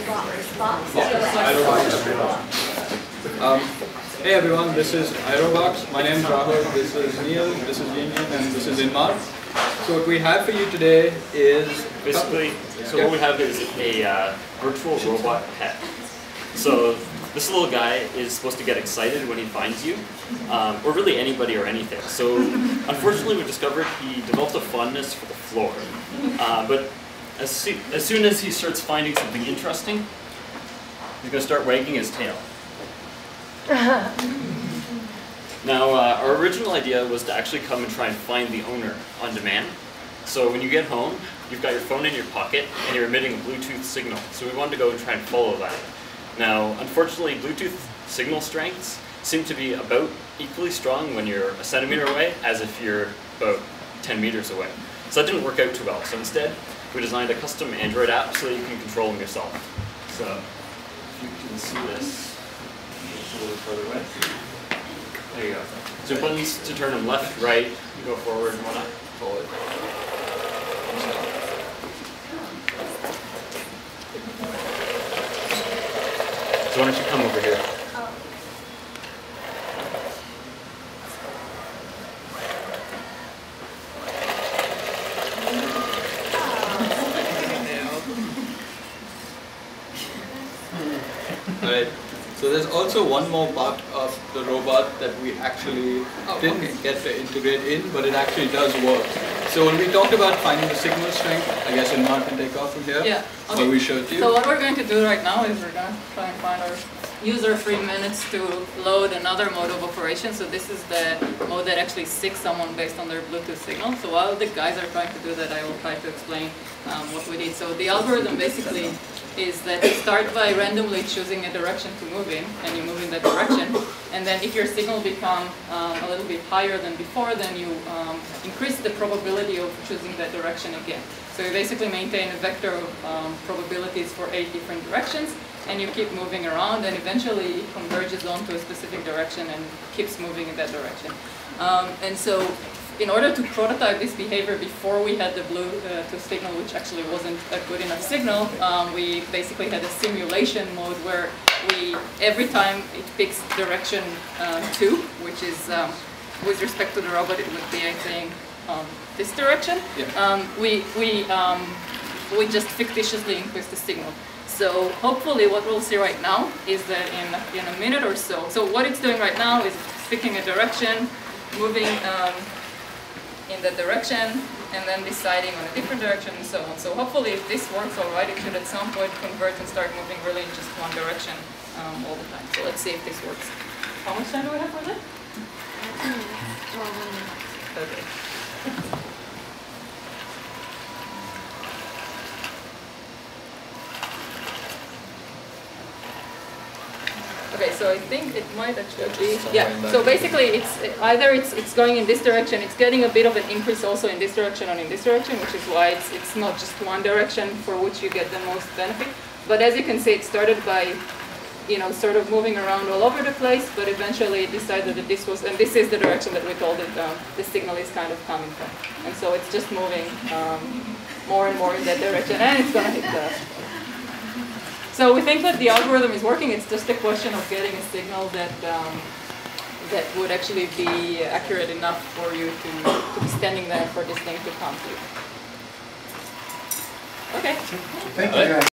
Hey everyone, this is Aerobox. My name is Rahul, this is Neil, this is Yin and this is Inmar. So what we have for you today is... Basically, what we have is a virtual robot pet. So this little guy is supposed to get excited when he finds you, or really anybody or anything. So unfortunately we discovered he developed a fondness for the floor. But as soon as he starts finding something interesting, he's going to start wagging his tail. Now, our original idea was to actually come and try and find the owner on demand. So when you get home, you've got your phone in your pocket and you're emitting a Bluetooth signal. So we wanted to go and try and follow that. Now, unfortunately, Bluetooth signal strengths seem to be about equally strong when you're a centimeter away as if you're about 10 meters away. So that didn't work out too well. So instead, we designed a custom Android app so that you can control them yourself. So if you can see this. A little further away. There you go. So buttons to turn them left, right, go forward, and whatnot. Forward. So why don't you come over here? Alright. So there's also one more part of the robot that we actually didn't get to integrate in, but it actually does work. So when we talked about finding the signal strength, I guess Inmar can take off from here. Yeah. Okay. So we showed you. So what we're going to do right now is we're going to try and find our user 3 minutes to load another mode of operation. So this is the mode that actually seeks someone based on their Bluetooth signal. So while the guys are trying to do that, I will try to explain what we did. So the algorithm basically is that you start by randomly choosing a direction to move in, and you move in that direction. And then if your signal becomes a little bit higher than before, then you increase the probability of choosing that direction again. So you basically maintain a vector of probabilities for 8 different directions, and you keep moving around, and eventually it converges onto a specific direction and keeps moving in that direction. And so in order to prototype this behavior before we had the Bluetooth signal, which actually wasn't a good enough signal, we basically had a simulation mode where every time it picks direction 2, which is with respect to the robot, it would be, I think, this direction. Yeah. We just fictitiously increase the signal. So hopefully what we'll see right now is that in a minute or so, so what it's doing right now is picking a direction, moving in that direction, and then deciding on a different direction and so on. So hopefully if this works alright, it should at some point convert and start moving really in just one direction all the time. So let's see if this works. How much time do we have for that? 12 minutes. Okay. Okay, so I think it might actually be, yeah, so basically it's either it's going in this direction, it's getting a bit of an increase also in this direction and in this direction, which is why it's not just one direction for which you get the most benefit. But as you can see, it started by, sort of moving around all over the place, but eventually it decided that this was, and this is the direction that we told it the signal is kind of coming from. And so it's just moving more and more in that direction, and it's going to hit the... So we think that the algorithm is working. It's just a question of getting a signal that would actually be accurate enough for you to be standing there for this thing to come to you. Okay. Thank you, guys.